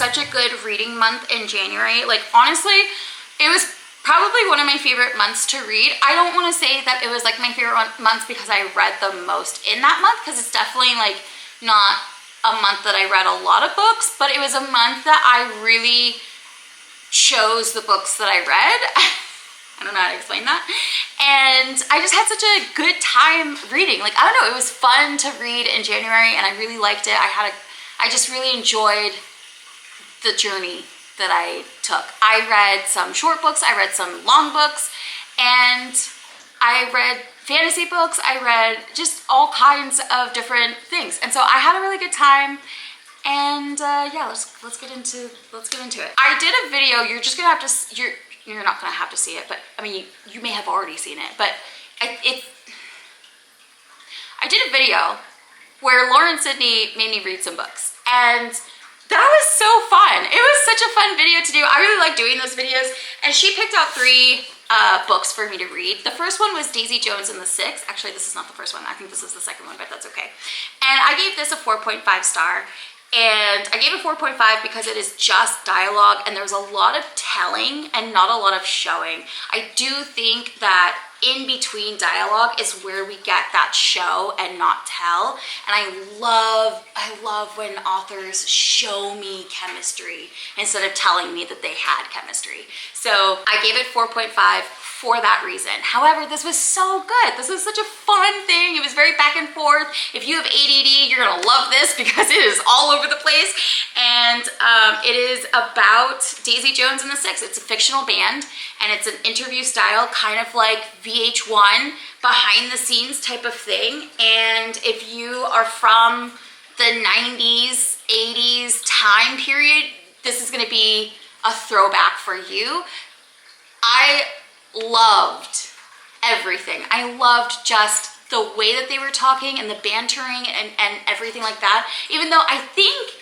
such a good reading month in January. Like, honestly, it was probably one of my favorite months to read. I don't want to say that it was like my favorite months because I read the most in that month, because it's definitely like not a month that I read a lot of books, but it was a month that I really chose the books that I read. I don't know how to explain that. And I just had such a good time reading. Like, I don't know, it was fun to read in January and I really liked it. I just really enjoyed the journey that I took. I read some short books, I read some long books, and I read fantasy books, I read just all kinds of different things. And so I had a really good time. And yeah, let's get into it. I did a video. You're just gonna have to, you're not gonna have to see it, but I mean, you may have already seen it, but I did a video where Lauren Sydney made me read some books, and that was so fun. It was such a fun video to do. I really like doing those videos, and she picked out 3 books for me to read. The first one was Daisy Jones and the Six. Actually, this is not the first one. I think this is the second one, but that's okay. And I gave this a 4.5 star. And I gave it 4.5 because it is just dialogue and there's a lot of telling and not a lot of showing. I do think that in between dialogue is where we get that show and not tell. And I love when authors show me chemistry instead of telling me that they had chemistry. So I gave it 4.5 for that reason. However, this was so good. This was such a fun thing. It was very back and forth. If you have ADD, you're gonna love this because it is all over the place. And it is about Daisy Jones and the Six. It's a fictional band and it's an interview style, kind of like VH1, behind the scenes type of thing. And if you are from the 90s, 80s time period, this is gonna be a throwback for you. I loved everything. I loved just the way that they were talking and the bantering and everything like that. Even though I think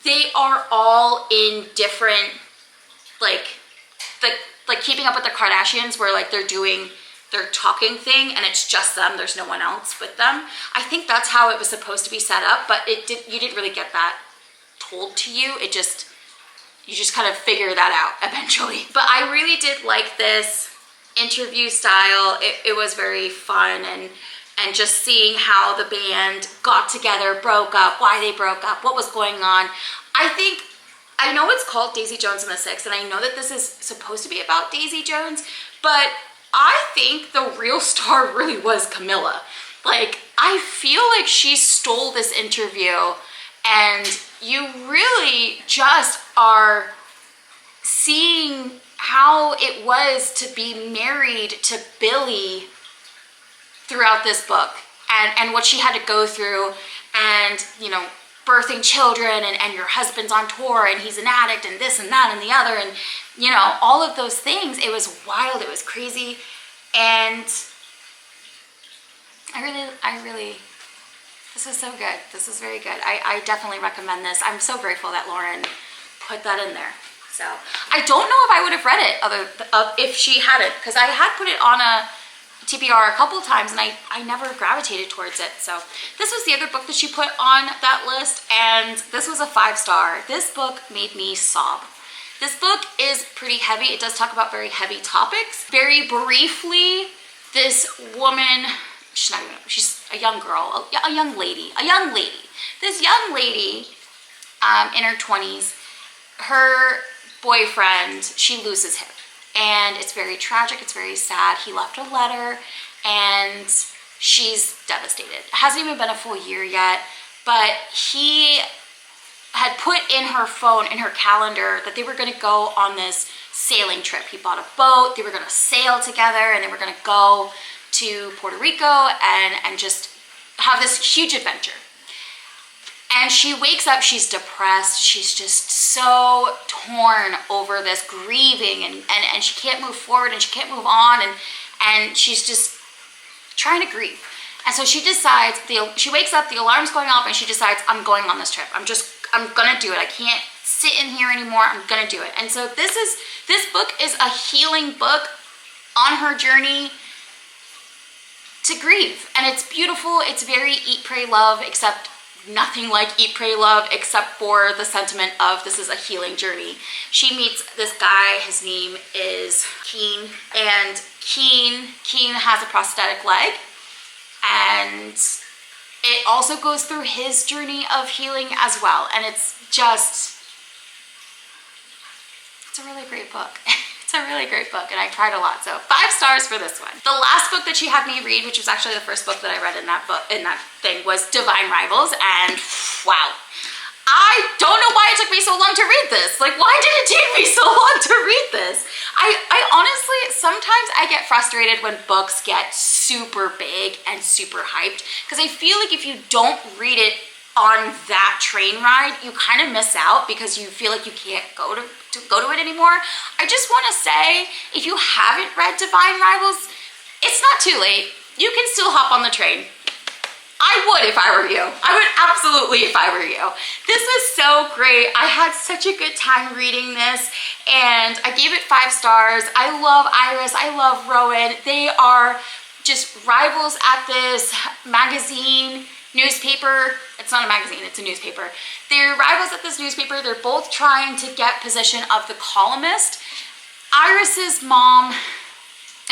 they are all in different, like Keeping Up with the Kardashians, where like they're doing their talking thing and it's just them, there's no one else with them. I think that's how it was supposed to be set up, but you didn't really get that told to you. You just kind of figure that out eventually. But I really did like this interview style. It was very fun, and just seeing how the band got together, broke up, why they broke up, what was going on. I know it's called Daisy Jones and the Six, and I know that this is supposed to be about Daisy Jones, but I think the real star really was Camilla. Like, I feel like she stole this interview, and you really just are seeing how it was to be married to Billy throughout this book, and what she had to go through, and, you know, birthing children, and your husband's on tour and he's an addict and this and that and the other, and, you know, all of those things. It was wild, it was crazy, and I really, this was so good. This was very good. I definitely recommend this. I'm so grateful that Lauren put that in there. So I don't know if I would have read it if she hadn't, because I had put it on a TBR a couple times and I never gravitated towards it. So this was the other book that she put on that list, and this was a 5-star. This book made me sob. This book is pretty heavy. It does talk about very heavy topics. Very briefly, this woman, she's a young girl, a young lady. This young lady in her 20s, her boyfriend, she loses him. And it's very tragic, it's very sad. He left a letter and she's devastated. It hasn't even been a full year yet, but he had put in her phone, in her calendar, that they were gonna go on this sailing trip. He bought a boat, they were gonna sail together, and they were gonna go to Puerto Rico and just have this huge adventure. And she wakes up, she's depressed, she's just so torn over this, grieving, and she can't move forward and she can't move on, and she's just trying to grieve. And so she decides, she wakes up, the alarm's going off, and she decides, I'm going on this trip. I'm gonna do it. I can't sit in here anymore, I'm gonna do it. And so this book is a healing book on her journey to grieve. And it's beautiful, it's very Eat, Pray, Love, except nothing like Eat, Pray, Love, except for the sentiment of this is a healing journey. She meets this guy, his name is Keen, and Keen has a prosthetic leg, and it also goes through his journey of healing as well. And it's a really great book. It's a really great book, and I cried a lot, so 5 stars for this one. The last book that she had me read, which was actually the first book that I read in that thing, was Divine Rivals, and wow. I don't know why it took me so long to read this. Like, why did it take me so long to read this? I honestly, sometimes I get frustrated when books get super big and super hyped, because I feel like if you don't read it on that train ride, you kind of miss out because you feel like you can't go to it anymore. I just want to say, if you haven't read Divine Rivals, it's not too late. You can still hop on the train. I would if I were you. I would absolutely if I were you. This was so great. I had such a good time reading this, and I gave it 5 stars. I love Iris. I love Rowan. They are just rivals at this magazine, newspaper. It's not a magazine, it's a newspaper. They're rivals at this newspaper. They're both trying to get position of the columnist. Iris's mom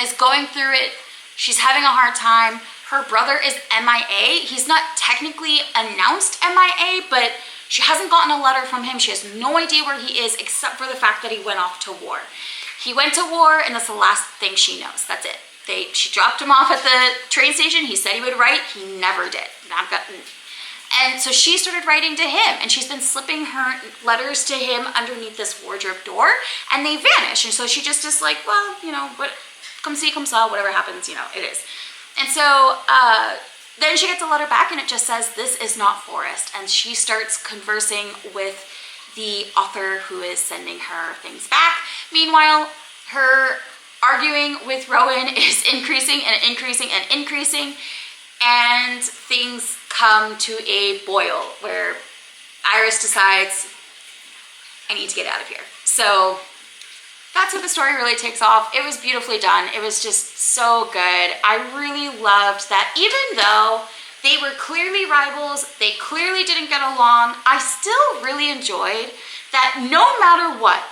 is going through it. She's having a hard time. Her brother is MIA. He's not technically announced MIA, but she hasn't gotten a letter from him. She has no idea where he is, except for the fact that he went off to war. He went to war, and that's the last thing she knows. That's it. She dropped him off at the train station. He said he would write. He never did. And so she started writing to him, and she's been slipping her letters to him underneath this wardrobe door, and they vanish. And so she just is like, well, you know, what, come see, come saw, whatever happens, you know, it is. And so then she gets a letter back, and it just says, this is not Forrest. And she starts conversing with the author who is sending her things back. Meanwhile, her arguing with Rowan is increasing and increasing and increasing, and things come to a boil where Iris decides, I need to get out of here. So that's how the story really takes off. It was beautifully done. It was just so good. I really loved that even though they were clearly rivals, they clearly didn't get along, I still really enjoyed that no matter what,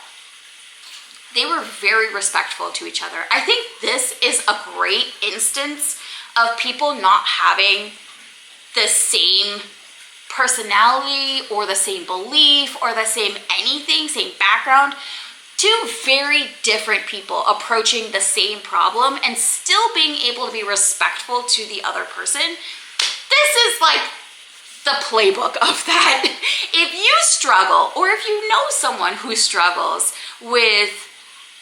they were very respectful to each other. I think this is a great instance of people not having the same personality or the same belief or the same anything, same background. 2 very different people approaching the same problem and still being able to be respectful to the other person. This is like the playbook of that. If you struggle, or if you know someone who struggles with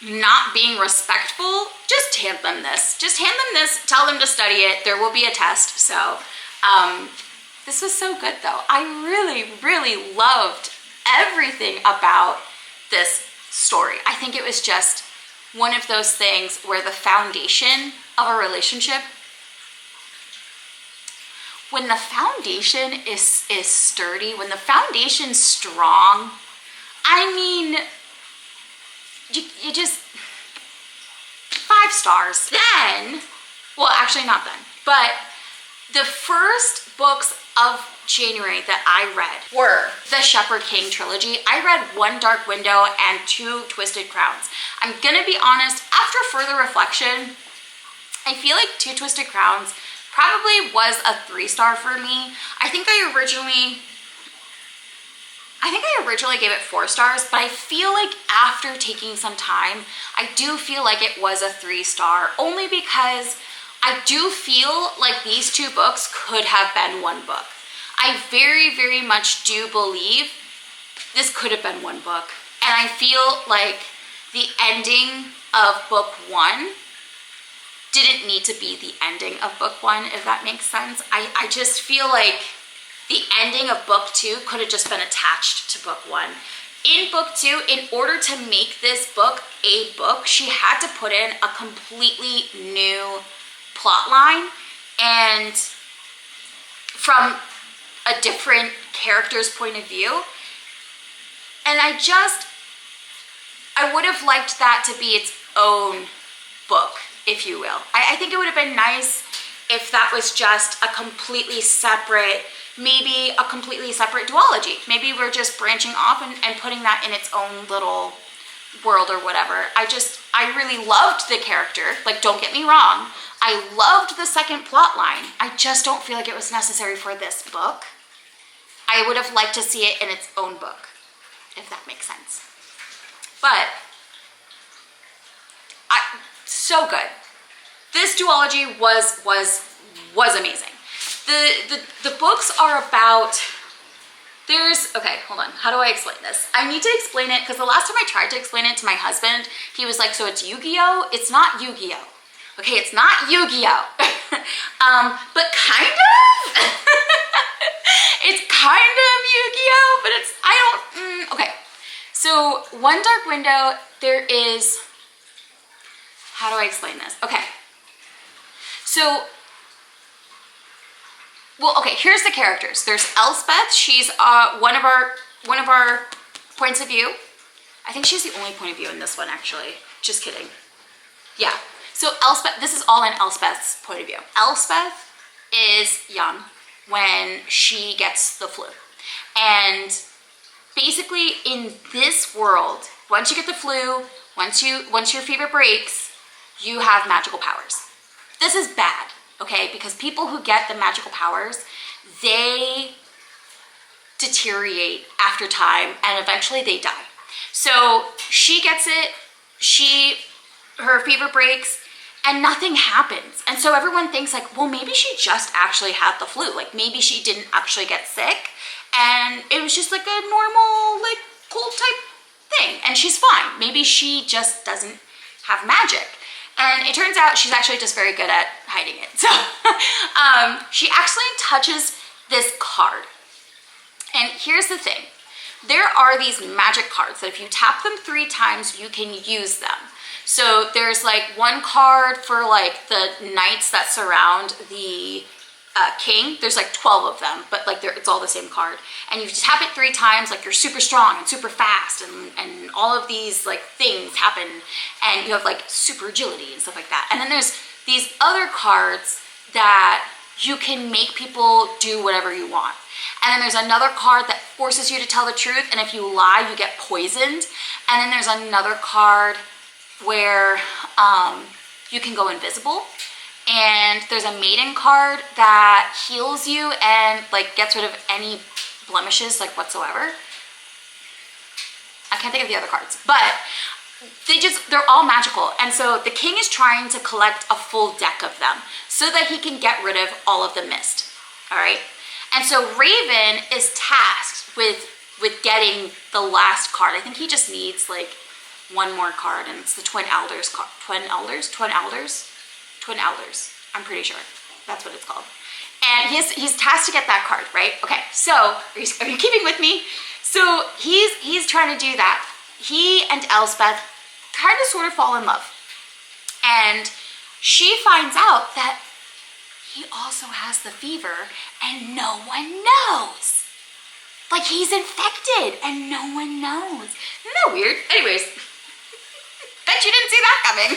not being respectful, just hand them this. Just hand them this, tell them to study it. There will be a test. So this was so good though. I really, really loved everything about this story. I think it was just one of those things where the foundation of a relationship, when the foundation is sturdy, when the foundation's strong, I mean, you just 5 stars. Then, well, actually not then, but the first books of January that I read were the Shepherd King trilogy. I read One Dark Window and 2 Twisted Crowns. I'm gonna be honest, after further reflection, I feel like 2 Twisted Crowns probably was a 3-star for me. I think I originally gave it 4 stars, but I feel like after taking some time, I do feel like it was a 3-star, only because I do feel like these 2 books could have been 1 book. I very, very much do believe this could have been 1 book. And I feel like the ending of book 1 didn't need to be the ending of book 1, if that makes sense. I just feel like the ending of book 2 could have just been attached to book 1. In book 2, in order to make this book a book, she had to put in a completely new plot line and from a different character's point of view. And I would have liked that to be its own book, if you will. I think it would have been nice if that was just a completely separate maybe a completely separate duology. Maybe we're just branching off and putting that in its own little world or whatever. I really loved the character. Like, don't get me wrong. I loved the second plot line. I just don't feel like it was necessary for this book. I would have liked to see it in its own book, if that makes sense. But, so good. This duology was amazing. The books are about, okay, hold on. How do I explain this? I need to explain it because the last time I tried to explain it to my husband, he was like, so it's Yu-Gi-Oh? It's not Yu-Gi-Oh. Okay, it's not Yu-Gi-Oh. But kind of. It's kind of Yu-Gi-Oh, but it's, okay. So One Dark Window, there is, how do I explain this? Okay. So, well, okay, here's the characters. There's Elspeth. She's one of our points of view. I think she's the only point of view in this one, actually. Just kidding. Yeah. So Elspeth, this is all in Elspeth's point of view. Elspeth is young when she gets the flu. And basically in this world, once you get the flu, once your fever breaks, you have magical powers. This is bad, okay? Because people who get the magical powers, they deteriorate after time and eventually they die. So she gets it, her fever breaks, and nothing happens. And so everyone thinks like, well, maybe she just actually had the flu. Like maybe she didn't actually get sick and it was just like a normal, like cold type thing and she's fine. Maybe she just doesn't have magic. And it turns out she's actually just very good at hiding it. So she actually touches this card. And here's the thing. There are these magic cards that if you tap them 3 times, you can use them. So there's like one card for like the knights that surround the king. There's like 12 of them, but like it's all the same card. And you tap it 3 times, like you're super strong and super fast and all of these like things happen and you have like super agility and stuff like that. And then there's these other cards that you can make people do whatever you want. And then there's another card that forces you to tell the truth, and if you lie, you get poisoned. And then there's another card where you can go invisible. And there's a maiden card that heals you and like gets rid of any blemishes like whatsoever. I can't think of the other cards, but they're all magical. And so the king is trying to collect a full deck of them so that he can get rid of all of the mist, all right? And so Raven is tasked with getting the last card. I think he just needs like one more card, and it's the Twin Elders card. Twin Elders. I'm pretty sure that's what it's called. And he's tasked to get that card, right? Okay, so are you keeping with me? So he's trying to do that. He and Elspeth kind of sort of fall in love. And she finds out that he also has the fever and no one knows. Like he's infected and no one knows. Isn't that weird? Anyways, bet you didn't see that coming.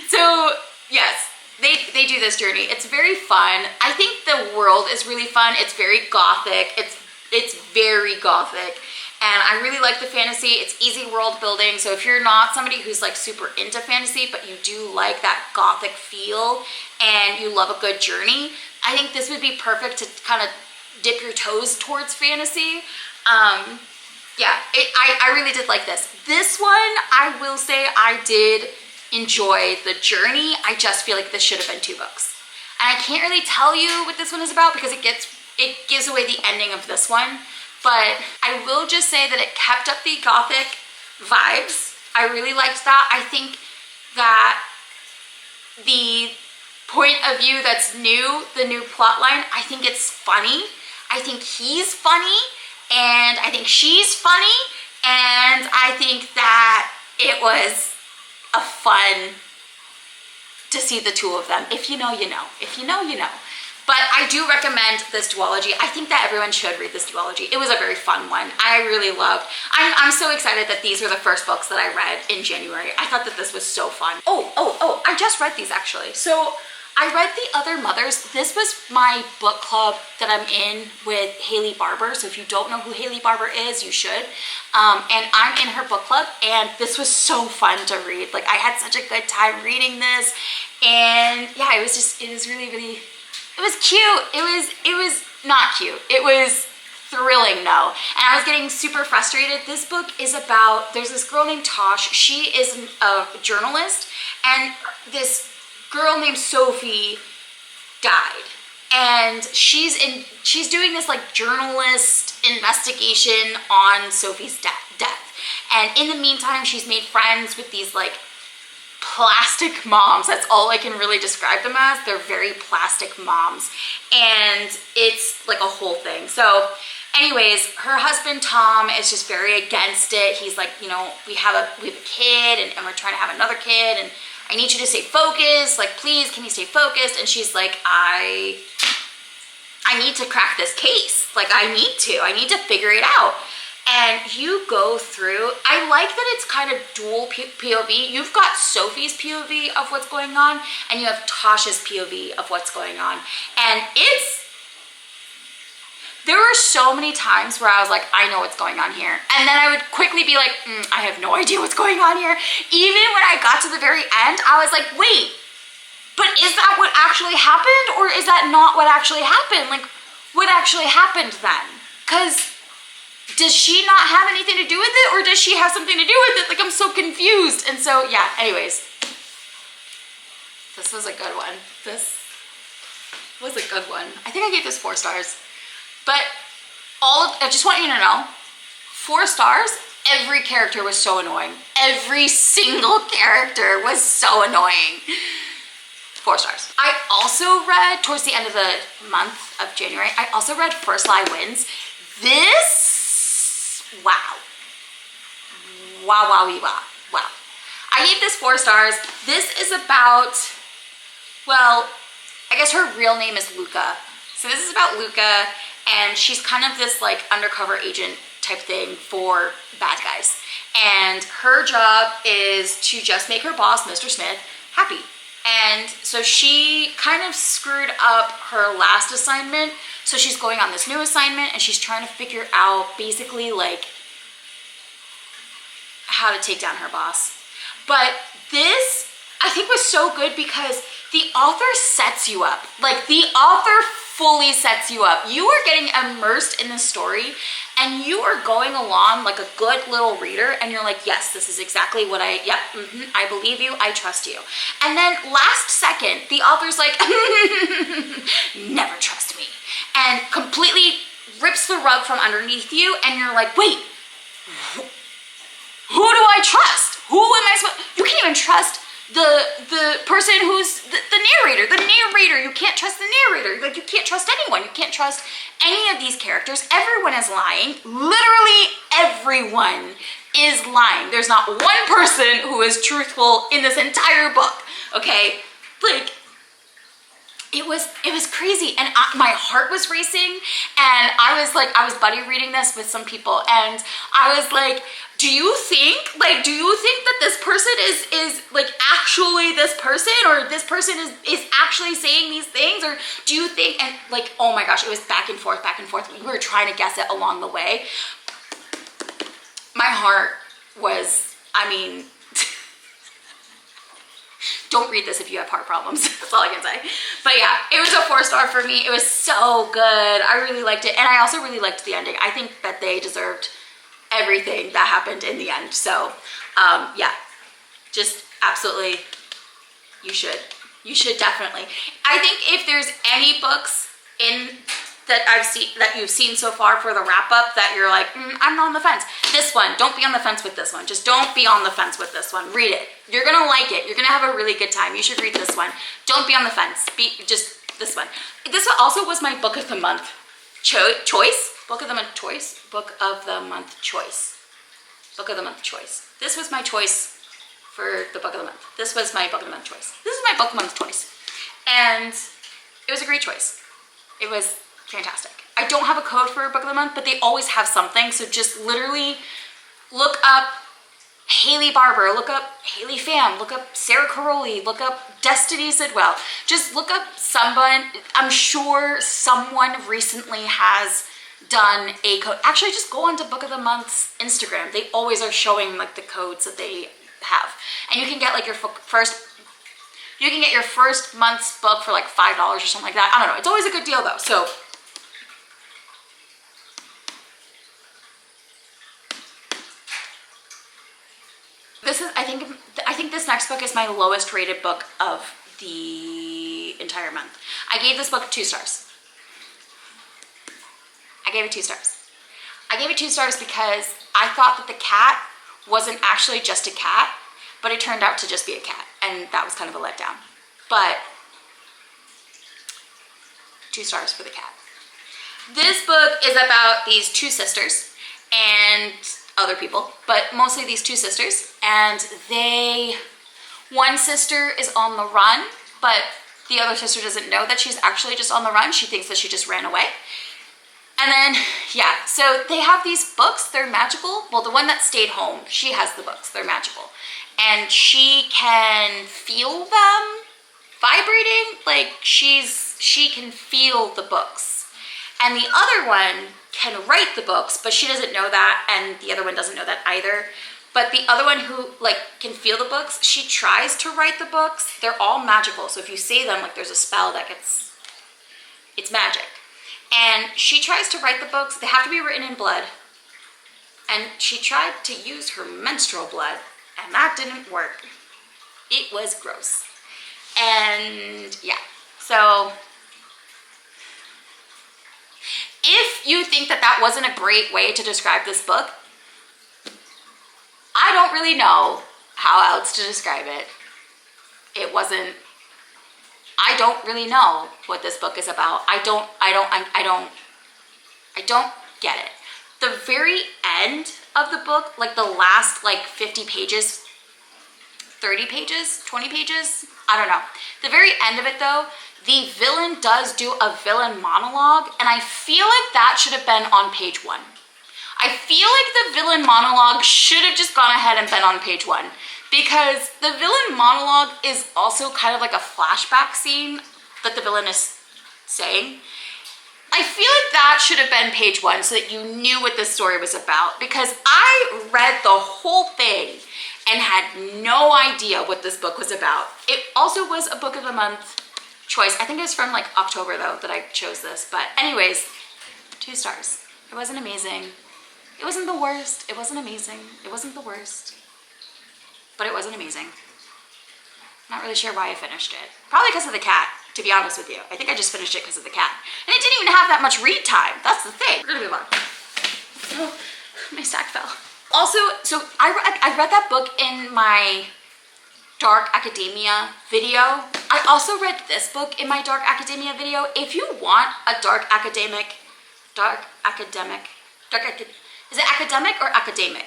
So yes, they do this journey. It's very fun. I think the world is really fun. It's very gothic. It's very gothic. And I really like the fantasy. It's easy world building. So if you're not somebody who's like super into fantasy, but you do like that gothic feel and you love a good journey, I think this would be perfect to kind of dip your toes towards fantasy. Yeah, I really did like this. This one, I will say I did enjoy the journey. I just feel like this should have been 2 books. And I can't really tell you what this one is about because it gives away the ending of this one. But I will just say that it kept up the gothic vibes. I really liked that. I think that the point of view that's new, the new plot line, I think it's funny. I think he's funny and I think she's funny. And I think that it was a fun to see the 2 of them. If you know, you know. If you know, you know. But I do recommend this duology. I think that everyone should read this duology. It was a very fun one. I really loved. I'm so excited that these were the first books that I read in January. I thought that this was so fun. Oh, I just read these actually. So I read The Other Mothers. This was my book club that I'm in with Haley Barber. So if you don't know who Haley Barber is, you should. And I'm in her book club, and this was so fun to read. Like, I had such a good time reading this. And yeah, it was really, really, it was cute. It was not cute. It was thrilling, no. And I was getting super frustrated. This book is about, there's this girl named Tosh. She is a journalist, and this girl named Sophie died. And she's doing this like journalist investigation on Sophie's death. And in the meantime, she's made friends with these like plastic moms. That's all I can really describe them as. They're very plastic moms. And it's like a whole thing. So anyways, her husband, Tom, is just very against it. He's like, you know, we have a kid, and we're trying to have another kid, and I need you to stay focused. Like, please, can you stay focused? And she's like, I need to crack this case. Like, I need to figure it out. And you go through, I like that it's kind of dual POV. You've got Sophie's POV of what's going on, and you have Tasha's POV of what's going on. And there were so many times where I was like, I know what's going on here. And then I would quickly be like, I have no idea what's going on here. Even when I got to the very end, I was like, wait, but is that what actually happened? Or is that not what actually happened? Like, what actually happened then? Because does she not have anything to do with it? Or does she have something to do with it? Like, I'm so confused. And so, yeah, anyways. This was a good one. This was a good one. I think I gave this 4 stars. But I just want you to know, 4 stars, every character was so annoying. Every single character was so annoying. 4 stars. I also read, towards the end of the month of January, I also read First Lie Wins. This, wow. Wow. I gave this 4 stars. This is about, well, I guess her real name is Luca. So this is about Luca, and she's kind of this like undercover agent type thing for bad guys. And her job is to just make her boss, Mr. Smith, happy. And so she kind of screwed up her last assignment. So she's going on this new assignment, and she's trying to figure out basically like how to take down her boss. But this, I think, was so good because the author sets you up. Like, the author fully sets you up. You are getting immersed in the story, and you are going along like a good little reader, and you're like, yes, this is exactly what I believe you, I trust you. And then last second, the author's like, never trust me, and completely rips the rug from underneath you, and you're like, wait, who do I trust? Who am I supposed? You can't even trust the person who's the narrator. The narrator, you can't trust the narrator. Like, you can't trust anyone. You can't trust any of these characters. Everyone is lying. Literally everyone is lying. There's not one person who is truthful in this entire book, okay? Like, it was crazy, and my heart was racing, and I was buddy reading this with some people, and I was like, do you think that this person is like actually this person, or this person is actually saying these things, or do you think, and like, oh my gosh, it was back and forth. We were trying to guess it along the way. My heart was, I mean, don't read this if you have heart problems. That's all I can say. But yeah, it was a 4-star for me. It was so good. I really liked it. And I also really liked the ending. I think that they deserved everything that happened in the end. So yeah, just absolutely, you should definitely. I think if there's any books that you've seen so far for the wrap up that you're like, I'm not on the fence. This one, don't be on the fence with this one. Just don't be on the fence with this one. Read it. You're gonna like it. You're gonna have a really good time. You should read this one. Don't be on the fence. Just this one. This also was my book of the month choice. Book of the month choice. Book of the month choice. Book of the month choice. This was my choice for the book of the month. This was my book of the month choice. This is my book of the month choice. And it was a great choice. It was fantastic. I don't have a code for book of the month, but they always have something. So just literally look up Haley Barber, look up Haley Pham, look up Sarah Caroli, look up Destiny Sidwell. Just look up someone. I'm sure someone recently has done a code. Actually, just go onto Book of the Month's Instagram. They always are showing like the codes that they have. And you can get like your first month's book for like $5 or something like that. I don't know. It's always a good deal though. So this is, I think this next book is my lowest rated book of the entire month. I gave this book 2 stars. I gave it 2 stars. I gave it 2 stars because I thought that the cat wasn't actually just a cat, but it turned out to just be a cat, and that was kind of a letdown. But 2 stars for the cat. This book is about these 2 sisters and other people, but mostly these 2 sisters, and one sister is on the run, but the other sister doesn't know that she's actually just on the run. She thinks that she just ran away. And then, yeah, so they have these books, they're magical. Well, the one that stayed home, she has the books, they're magical. And she can feel them vibrating, like she can feel the books. And the other one can write the books, but she doesn't know that, and the other one doesn't know that either. But the other one who like can feel the books, she tries to write the books. They're all magical, so if you say them, like there's a spell that it's magic. And she tries to write the books. They have to be written in blood. And she tried to use her menstrual blood, and that didn't work. It was gross. And yeah, so if you think that that wasn't a great way to describe this book, I don't really know how else to describe it. I don't really know what this book is about. I don't get it. The very end of the book, like the last like 50 pages, 30 pages, 20 pages, I don't know. The very end of it though, the villain does do a villain monologue, and I feel like that should have been on page 1. I feel like the villain monologue should have just gone ahead and been on page 1, because the villain monologue is also kind of like a flashback scene that the villain is saying. I feel like that should have been page 1 so that you knew what this story was about, because I read the whole thing and had no idea what this book was about. It also was a book of the month choice. I think it was from like October though that I chose this, but anyways, 2 stars. It wasn't amazing. It wasn't the worst. It wasn't amazing. It wasn't the worst, but it wasn't amazing. Not really sure why I finished it. Probably because of the cat, to be honest with you. I think I just finished it because of the cat. And it didn't even have that much read time. That's the thing. We're gonna move on. Oh, my stack fell. Also, so I read that book in my Dark Academia video. I also read this book in my Dark Academia video. If you want a is it academic or academic?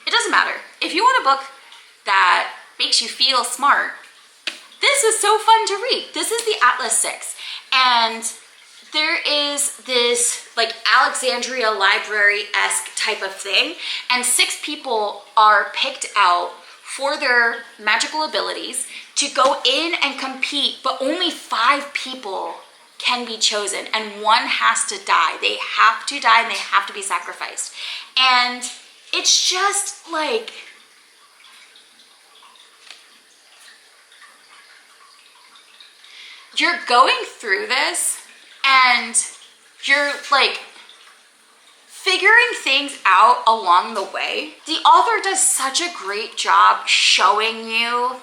It doesn't matter. If you want a book that makes you feel smart, this is so fun to read. This is the Atlas 6, and there is this like Alexandria library-esque type of thing, and 6 people are picked out for their magical abilities to go in and compete, but only 5 people can be chosen, and 1 has to die. They have to die and they have to be sacrificed. And it's just like, you're going through this and you're like figuring things out along the way. The author does such a great job showing you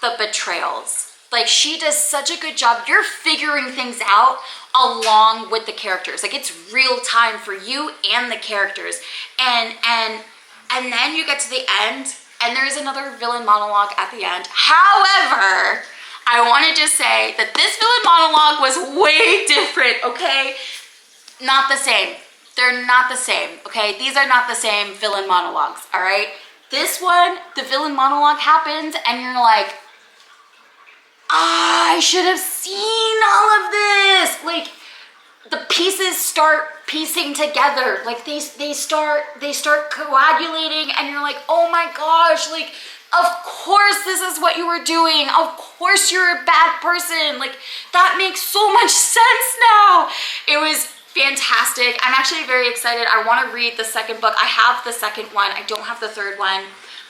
the betrayals. Like, she does such a good job. You're figuring things out along with the characters. Like, it's real time for you and the characters. And then you get to the end, and there's another villain monologue at the end. However, I want to just say that this villain monologue was way different, okay? Not the same. They're not the same, okay? These are not the same villain monologues, all right? This one, the villain monologue happens, and you're like, I should have seen all of this. Like, the pieces start piecing together. Like they start coagulating, and you're like, oh my gosh, like of course this is what you were doing. Of course you're a bad person. Like that makes so much sense now. It was fantastic. I'm actually very excited. I want to read the second book. I have the second one. I don't have the third one,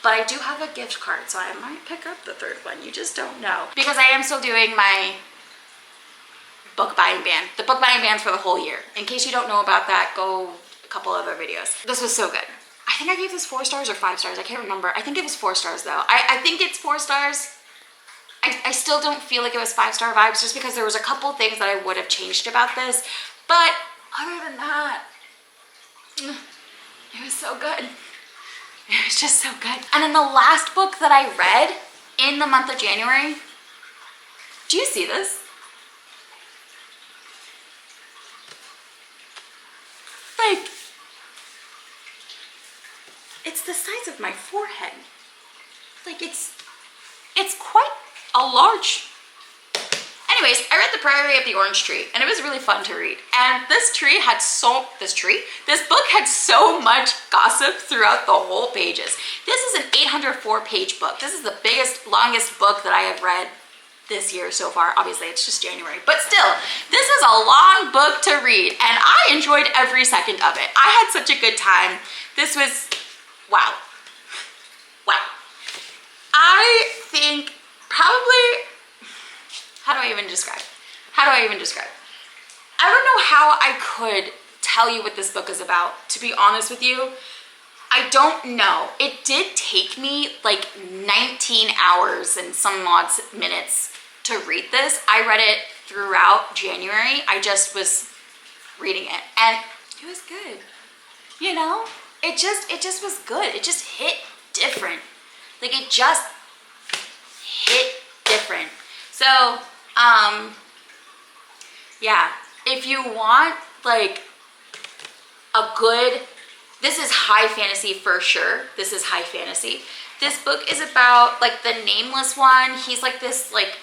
but I do have a gift card, so I might pick up the third one. You just don't know. Because I am still doing my book buying ban. The book buying ban's for the whole year. In case you don't know about that, go a couple other videos. This was so good. I think I gave this 4 stars or 5 stars. I can't remember. I think it was 4 stars though. I think it's 4 stars. I still don't feel like it was 5-star vibes, just because there was a couple things that I would have changed about this. But other than that, it was so good. It was just so good. And then the last book that I read in the month of January, do you see this? Like, it's the size of my forehead. Like it's quite a large. Anyways, I read The Priory of the Orange Tree, and it was really fun to read. And this book had so much gossip throughout the whole pages. This is an 804-page book. This is the biggest, longest book that I have read this year so far. Obviously, it's just January, but still, this is a long book to read, and I enjoyed every second of it. I had such a good time. This was, wow. Wow. I think probably, how do I even describe? I don't know how I could tell you what this book is about, to be honest with you. I don't know. It did take me like 19 hours and some odd minutes to read this. I read it throughout January. I just was reading it, and it was good. You know, it just was good. It just hit different. Like it just hit different. So, yeah, if you want like a good, this is high fantasy for sure. This is high fantasy. This book is about like the nameless one. He's like this like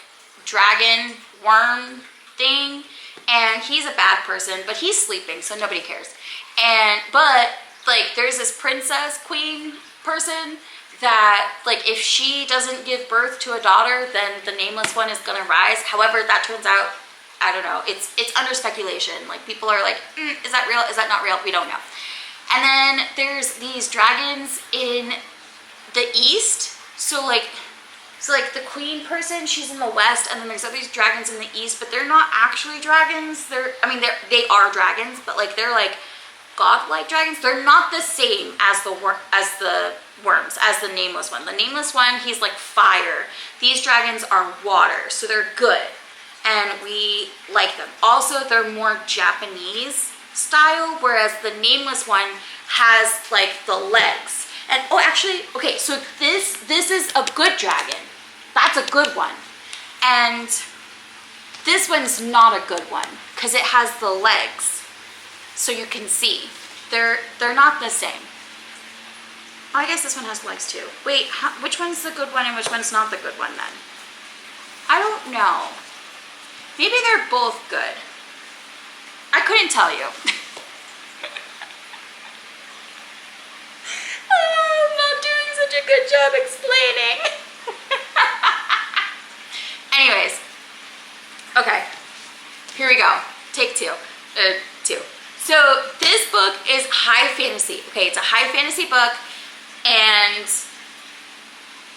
dragon worm thing, and he's a bad person, but he's sleeping, so nobody cares. But like there's this princess queen person that like if she doesn't give birth to a daughter, then the nameless one is gonna rise. However, that turns out, I don't know, it's under speculation. Like people are like, is that real? Is that not real? We don't know. And then there's these dragons in the east. So like the queen person, she's in the west, and then there's all these dragons in the east, but they're not actually dragons. They are dragons, but like they're like godlike dragons. They're not the same as the worms, as the nameless one. The nameless one, he's like fire. These dragons are water, so they're good, and we like them. Also, they're more Japanese style, whereas the nameless one has like the legs. And oh, actually, okay, so this is a good dragon. That's a good one. And this one's not a good one because it has the legs, so you can see they're not the same. Oh, I guess this one has legs too. Wait, which one's the good one and which one's not the good one then? I don't know. Maybe they're both good. I couldn't tell you. I'm not doing such a good job explaining. Anyways, okay, here we go. Take two. So this book is high fantasy. Okay, it's a high fantasy book, and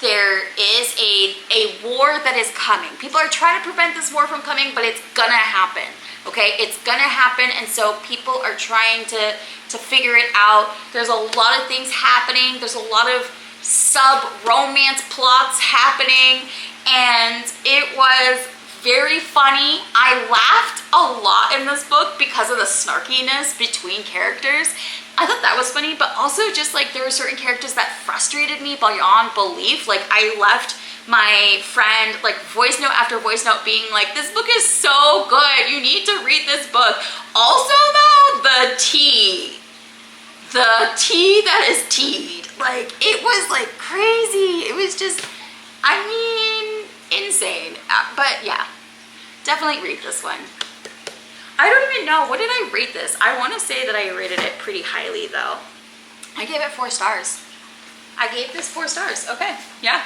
there is a war that is coming. People are trying to prevent this war from coming, but it's gonna happen. Okay, it's gonna happen, and so people are trying to figure it out. There's a lot of things happening. There's a lot of sub-romance plots happening, and it was very funny. I laughed a lot in this book because of the snarkiness between characters. I thought that was funny, but also just like there were certain characters that frustrated me beyond belief. Like I left my friend like voice note after voice note being like, this book is so good, you need to read this book. Also though, the tea that is teed, like it was like crazy. It was just, I mean, insane. But yeah, definitely read this one. I don't even know. What did I rate this? I want to say that I rated it pretty highly though. I gave it 4 stars. I gave this 4 stars. Okay, yeah.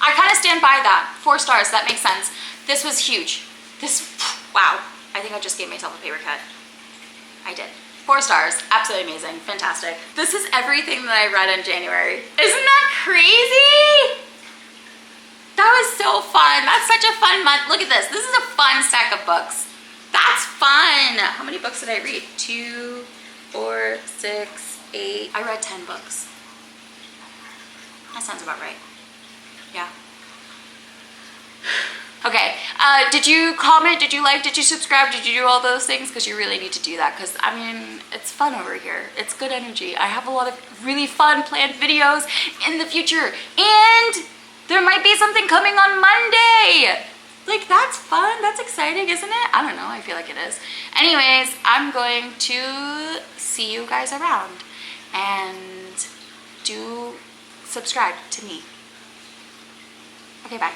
I kind of stand by that. 4 stars, that makes sense. This was huge. This, wow. I think I just gave myself a paper cut. I did. 4 stars, absolutely amazing, fantastic. This is everything that I read in January. Isn't that crazy? That was so fun. That's such a fun month. Look at this. This is a fun stack of books. That's fun. How many books did I read? 2, 4, 6, 8. I read 10 books. That sounds about right. Yeah. Okay, did you comment, did you like, did you subscribe, did you do all those things? Because you really need to do that, because I mean, it's fun over here. It's good energy. I have a lot of really fun planned videos in the future, and there might be something coming on Monday. Like, that's fun, that's exciting, isn't it? I don't know, I feel like it is. Anyways, I'm going to see you guys around, and do subscribe to me. Okay, bye.